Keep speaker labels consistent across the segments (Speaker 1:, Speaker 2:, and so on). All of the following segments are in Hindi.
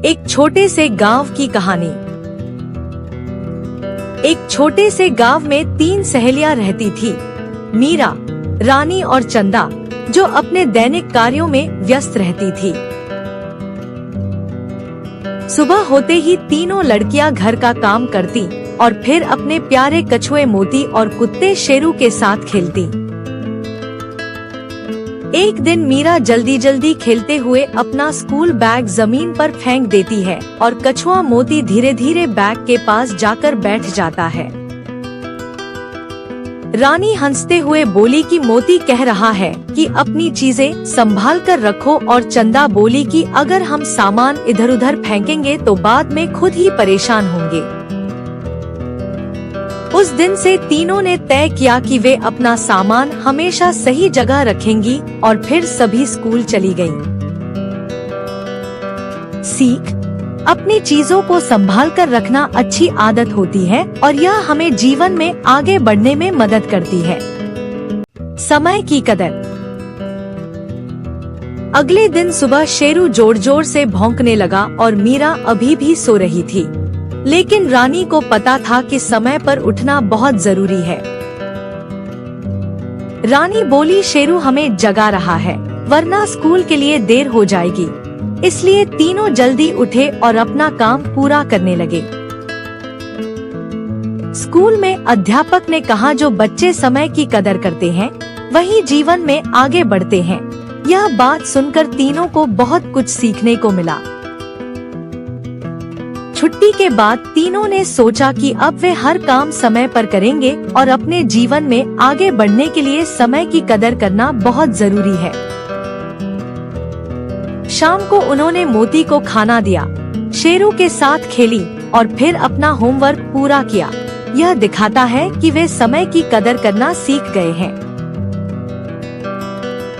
Speaker 1: एक छोटे से गांव की कहानी। एक छोटे से गांव में 3 सहेलियां रहती थी, मीरा, रानी और चंदा, जो अपने दैनिक कार्यों में व्यस्त रहती थी। सुबह होते ही तीनों लड़कियां घर का काम करती और फिर अपने प्यारे कछुए मोती और कुत्ते शेरू के साथ खेलती। एक दिन मीरा जल्दी जल्दी खेलते हुए अपना स्कूल बैग जमीन पर फेंक देती है और कछुआ मोती धीरे धीरे बैग के पास जाकर बैठ जाता है। रानी हंसते हुए बोली कि मोती कह रहा है कि अपनी चीजें संभाल कर रखो, और चंदा बोली कि अगर हम सामान इधर उधर फेंकेंगे तो बाद में खुद ही परेशान होंगे। उस दिन से तीनों ने तय किया कि वे अपना सामान हमेशा सही जगह रखेंगी और फिर सभी स्कूल चली गईं। सीख: अपनी चीजों को संभाल कर रखना अच्छी आदत होती है और यह हमें जीवन में आगे बढ़ने में मदद करती है। समय की कदर: अगले दिन सुबह शेरू जोर जोर से भौंकने लगा और मीरा अभी भी सो रही थी, लेकिन रानी को पता था कि समय पर उठना बहुत जरूरी है। रानी बोली, शेरू हमें जगा रहा है, वरना स्कूल के लिए देर हो जाएगी। इसलिए तीनों जल्दी उठे और अपना काम पूरा करने लगे। स्कूल में अध्यापक ने कहा, जो बच्चे समय की कदर करते हैं वही जीवन में आगे बढ़ते हैं। यह बात सुनकर तीनों को बहुत कुछ सीखने को मिला। छुट्टी के बाद तीनों ने सोचा कि अब वे हर काम समय पर करेंगे और अपने जीवन में आगे बढ़ने के लिए समय की कदर करना बहुत जरूरी है। शाम को उन्होंने मोती को खाना दिया, शेरू के साथ खेली और फिर अपना होमवर्क पूरा किया। यह दिखाता है कि वे समय की कदर करना सीख गए हैं।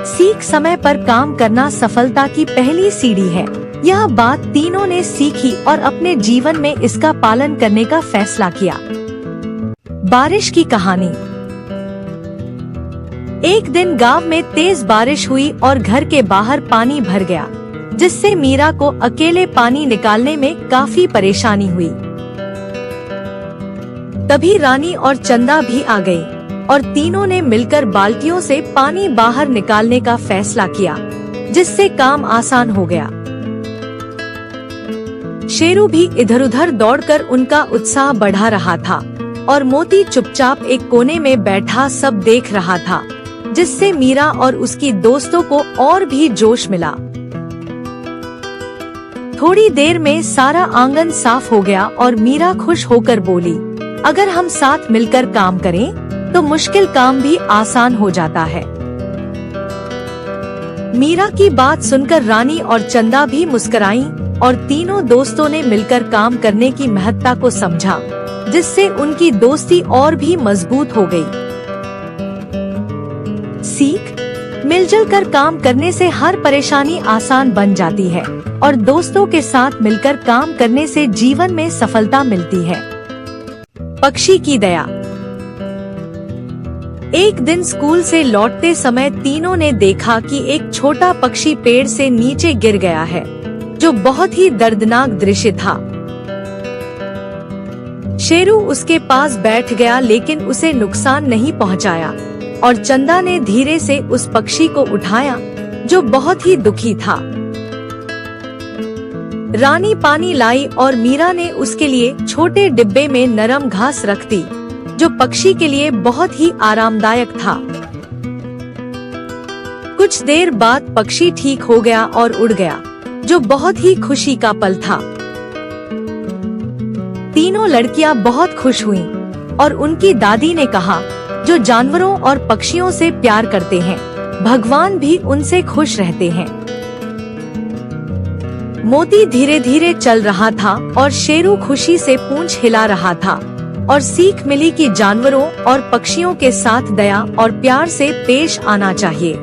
Speaker 1: सीख: समय पर काम करना सफलता की पहली सीढ़ी है। यह बात तीनों ने सीखी और अपने जीवन में इसका पालन करने का फैसला किया। बारिश की कहानी। एक दिन गांव में तेज बारिश हुई और घर के बाहर पानी भर गया, जिससे मीरा को अकेले पानी निकालने में काफी परेशानी हुई। तभी रानी और चंदा भी आ गई और तीनों ने मिलकर बाल्टियों से पानी बाहर निकालने का फैसला किया, जिससे काम आसान हो गया। शेरू भी इधर उधर दौड़कर उनका उत्साह बढ़ा रहा था और मोती चुपचाप एक कोने में बैठा सब देख रहा था, जिससे मीरा और उसकी दोस्तों को और भी जोश मिला। थोड़ी देर में सारा आंगन साफ हो गया और मीरा खुश होकर बोली, अगर हम साथ मिलकर काम करें तो मुश्किल काम भी आसान हो जाता है। मीरा की बात सुनकर रानी और चंदा भी मुस्कुराईं और तीनों दोस्तों ने मिलकर काम करने की महत्ता को समझा, जिससे उनकी दोस्ती और भी मजबूत हो गई। सीख: मिलजुल कर काम करने से हर परेशानी आसान बन जाती है और दोस्तों के साथ मिलकर काम करने से जीवन में सफलता मिलती है। पक्षी की दया। एक दिन स्कूल से लौटते समय तीनों ने देखा कि एक छोटा पक्षी पेड़ से नीचे गिर गया है, जो बहुत ही दर्दनाक दृश्य था। शेरू उसके पास बैठ गया, लेकिन उसे नुकसान नहीं पहुंचाया और चंदा ने धीरे से उस पक्षी को उठाया, जो बहुत ही दुखी था। रानी पानी लाई और मीरा ने उसके लिए छोटे डिब्बे में नरम घास रख दी, जो पक्षी के लिए बहुत ही आरामदायक था। कुछ देर बाद पक्षी ठीक हो गया और उड़ गया, जो बहुत ही खुशी का पल था। तीनों लड़कियां बहुत खुश हुईं और उनकी दादी ने कहा, जो जानवरों और पक्षियों से प्यार करते हैं, भगवान भी उनसे खुश रहते हैं। मोती धीरे धीरे चल रहा था और शेरू खुशी से पूंछ हिला रहा था और सीख मिली कि जानवरों और पक्षियों के साथ दया और प्यार से पेश आना चाहिए।